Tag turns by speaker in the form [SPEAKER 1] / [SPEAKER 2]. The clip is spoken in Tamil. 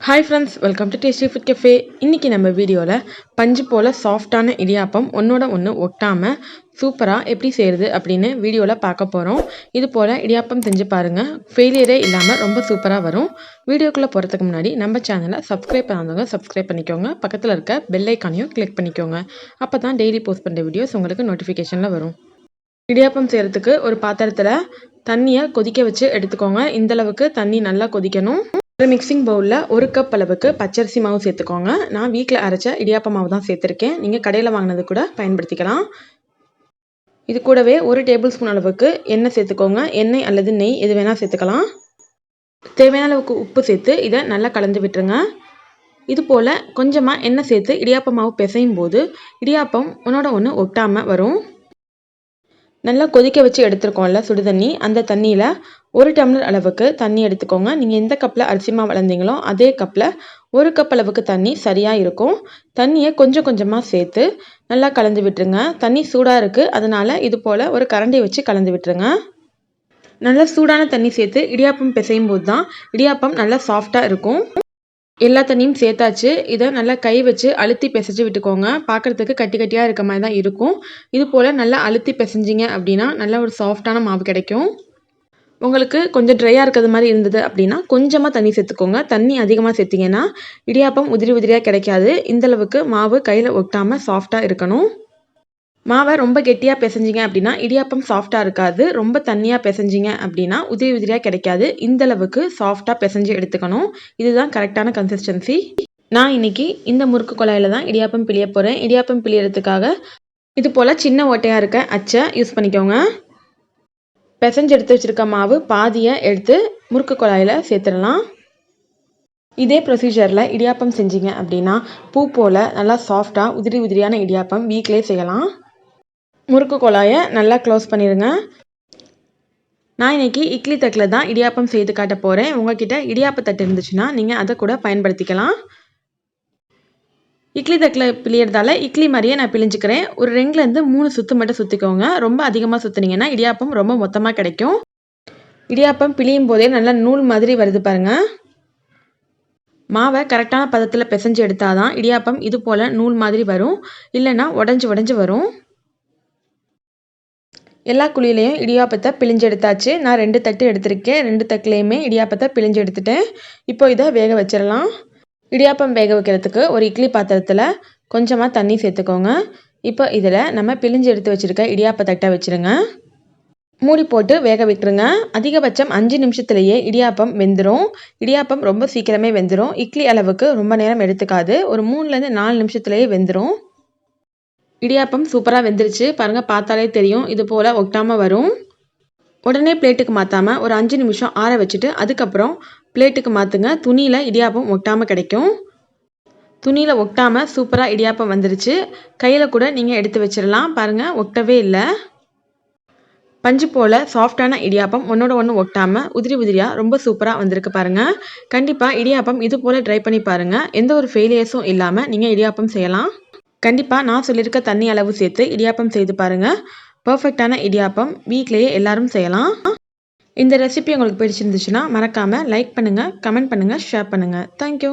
[SPEAKER 1] Hi friends, welcome to Tasty Food Cafe. இன்னைக்கு நம்ம வீடியோல பஞ்சு போல சாஃப்டான இடியாப்பம் ஒன்னோட ஒன்று ஒட்டாம சூப்பரா எப்படி செய்யறது அப்படின்னு வீடியோல பார்க்க போறோம். இது போல இடியாப்பம் செஞ்சு பாருங்க. ஃபெயிலியரே இல்லாம ரொம்ப சூப்பரா வரும். வீடியோக்குள்ள போறதுக்கு முன்னாடி நம்ம சேனலை சப்ஸ்கிரைப் பண்ணாதவங்க சப்ஸ்கிரைப் பண்ணிக்கோங்க. பக்கத்துல இருக்க பெல் ஐகானையும் கிளிக் பண்ணிக்கோங்க. அப்பதான் டெய்லி போஸ்ட் பண்ற வீடியோஸ் உங்களுக்கு நோட்டிஃபிகேஷன்ல வரும். இடியாப்பம் செய்யறதுக்கு ஒரு பாத்திரத்துல தண்ணியை கொதிக்க வச்சு எடுத்துக்கோங்க. இந்த அளவுக்கு தண்ணி நல்லா கொதிக்கணும். ஒரு மிக்சிங் பவுலில் 1 கப் அளவுக்கு பச்சரிசி மாவு சேர்த்துக்கோங்க. நான் வீட்டில் அரைச்ச இடியாப்ப மாவு தான் சேர்த்துருக்கேன். நீங்கள் கடையில் வாங்கினது கூட பயன்படுத்திக்கலாம். இது கூடவே 1 டேபிள் ஸ்பூன் அளவுக்கு எண்ணெய் சேர்த்துக்கோங்க. எண்ணெய் அல்லது நெய் எது வேணால் சேர்த்துக்கலாம். தேவையான அளவுக்கு உப்பு சேர்த்து இதை நல்லா கலந்து விட்டுருங்க. இது போல் கொஞ்சமாக எண்ணெய் சேர்த்து இடியாப்ப மாவு பிசையும் போது இடியாப்பம் ஒன்றோட ஒன்று ஒட்டாமல் வரும். நல்லா கொதிக்க வச்சு எடுத்துருக்கோம்ல சுடு தண்ணி, அந்த தண்ணியில் 1 டம்ளர் அளவுக்கு தண்ணி எடுத்துக்கோங்க. நீங்கள் எந்த கப்பில் அரிசி மாவு வளர்ந்தீங்களோ அதே கப்பில் 1 கப் அளவுக்கு தண்ணி சரியாக இருக்கும். தண்ணியை கொஞ்சம் கொஞ்சமாக சேர்த்து நல்லா கலந்து விட்டுருங்க. தண்ணி சூடாக இருக்குது, அதனால் இது போல் ஒரு கரண்டி வச்சு கலந்து விட்டுருங்க. நல்லா சூடான தண்ணி சேர்த்து இடியாப்பம் பிசையும் போது தான் இடியாப்பம் நல்லா சாஃப்டாக இருக்கும். எல்லா தண்ணியும் சேர்த்தாச்சு. இதை நல்லா கை வச்சு அழுத்தி பிசைஞ்சு விட்டுக்கோங்க. பார்க்குறதுக்கு கட்டி கட்டியாக இருக்க மாதிரி தான் இருக்கும். இது போல் நல்லா அழுத்தி பிசைஞ்சிங்க அப்படின்னா நல்ல ஒரு சாஃப்டான மாவு கிடைக்கும். உங்களுக்கு கொஞ்சம் ட்ரையாக இருக்கிறது மாதிரி இருந்தது அப்படின்னா கொஞ்சமாக தண்ணி சேர்த்துக்கோங்க. தண்ணி அதிகமாக சேர்த்திங்கன்னா இடியாப்பம் உதிரி உதிரியாக கிடைக்காது. இந்தளவுக்கு மாவு கையில் ஒட்டாமல் சாஃப்டாக இருக்கணும். மாவை ரொம்ப கெட்டியாக பிசைஞ்சிங்க அப்படின்னா இடியாப்பம் சாஃப்டாக இருக்காது. ரொம்ப தண்ணியாக பிசைஞ்சிங்க அப்படின்னா உதிரி உதிரியாக கிடைக்காது. இந்தளவுக்கு சாஃப்டாக பிசைஞ்சு எடுத்துக்கணும். இதுதான் கரெக்டான கன்சிஸ்டன்சி. நான் இன்னைக்கு இந்த முறுக்கு குழாயில் தான் இடியாப்பம் பிழிய போகிறேன். இடியாப்பம் பிழியறதுக்காக இது போல் சின்ன ஓட்டையாக இருக்க அச்சை யூஸ் பண்ணிக்கோங்க. பிசைஞ்சு எடுத்து வச்சுருக்க மாவு பாதியை எடுத்து முறுக்கு குழாயில் சேர்த்துடலாம். இதே ப்ரொசீஜரில் இடியாப்பம் செஞ்சீங்க அப்படின்னா பூ போல் நல்லா சாஃப்டாக உதிரி உதிரியான இடியாப்பம் வீட்டிலே செய்யலாம். முறுக்கு குழாயை நல்லா க்ளோஸ் பண்ணிடுங்க. நான் இன்னைக்கு இட்லி தட்டில் தான் இடியாப்பம் செய்து காட்ட போகிறேன். உங்ககிட்ட இடியாப்ப தட்டு இருந்துச்சுன்னா நீங்கள் அதை கூட பயன்படுத்திக்கலாம். இட்லி தட்டில் பிழியறதால இட்லி மாதிரியே நான் பிழிஞ்சுக்கிறேன். ஒரு 2லேருந்து 3 சுற்று மட்டும் சுற்றிக்கோங்க. ரொம்ப அதிகமாக சுற்றினீங்கன்னா இடியாப்பம் ரொம்ப மொத்தமாக கிடைக்கும். இடியாப்பம் பிழியும் போதே நல்லா நூல் மாதிரி வருது பாருங்கள். மாவை கரெக்டான பதத்தில் பிசைஞ்சு எடுத்தால் தான் இடியாப்பம் இது போல் நூல் மாதிரி வரும். இல்லைன்னா உடஞ்சி வரும். எல்லா குழியிலையும் இடியாப்பத்தை பிழிஞ்சு எடுத்தாச்சு. நான் 2 தட்டு எடுத்திருக்கேன். 2 தட்டுலேயுமே இடியாப்பத்தை பிழிஞ்சு எடுத்துட்டேன். இப்போ இதை வேக வச்சிடலாம். இடியாப்பம் வேக வைக்கிறதுக்கு ஒரு இட்லி பாத்திரத்தில் கொஞ்சமாக தண்ணி சேர்த்துக்கோங்க. இப்போ இதில் நம்ம பிழிஞ்சு எடுத்து வச்சுருக்க இடியாப்ப தட்டை வச்சுருங்க. மூடி போட்டு வேக விட்டுருங்க. அதிகபட்சம் 5 நிமிஷத்துலேயே இடியாப்பம் வெந்துடும். இடியாப்பம் ரொம்ப சீக்கிரமே வெந்துடும். இட்லி அளவுக்கு ரொம்ப நேரம் எடுத்துக்காது. ஒரு 3லேருந்து 4 நிமிஷத்துலேயே வெந்துடும். இடியாப்பம் சூப்பராக வெந்துருச்சு பாருங்கள். பார்த்தாலே தெரியும் இது போல் ஒட்டாமல் வரும். உடனே பிளேட்டுக்கு மாற்றாமல் ஒரு 5 நிமிஷம் ஆற வச்சுட்டு அதுக்கப்புறம் பிளேட்டுக்கு மாற்றுங்க. துணியில் இடியாப்பம் ஒட்டாமல் கிடைக்கும். துணியில் ஒட்டாமல் சூப்பராக இடியாப்பம் வந்துருச்சு. கையில் கூட நீங்கள் எடுத்து வச்சிடலாம். பாருங்கள், ஒட்டவே இல்லை. பஞ்சு போல் சாஃப்டான இடியாப்பம் ஒன்றோட ஒன்று ஒட்டாமல் உதிரி உதிரியாக ரொம்ப சூப்பராக வந்திருக்கு பாருங்கள். கண்டிப்பாக இடியாப்பம் இது போல் ட்ரை பண்ணி பாருங்கள். எந்த ஒரு ஃபெயிலியர்ஸும் இல்லாமல் நீங்கள் இடியாப்பம் செய்யலாம். கண்டிப்பாக நான் சொல்லியிருக்க தண்ணி அளவு சேர்த்து இடியாப்பம் செய்து பாருங்கள். பர்ஃபெக்டான இடியாப்பம் வீட்டிலேயே எல்லாரும் செய்யலாம். இந்த ரெசிபி உங்களுக்கு பிடிச்சிருந்துச்சுன்னா மறக்காமல் லைக் பண்ணுங்கள், கமெண்ட் பண்ணுங்கள், ஷேர் பண்ணுங்கள். தேங்க்யூ.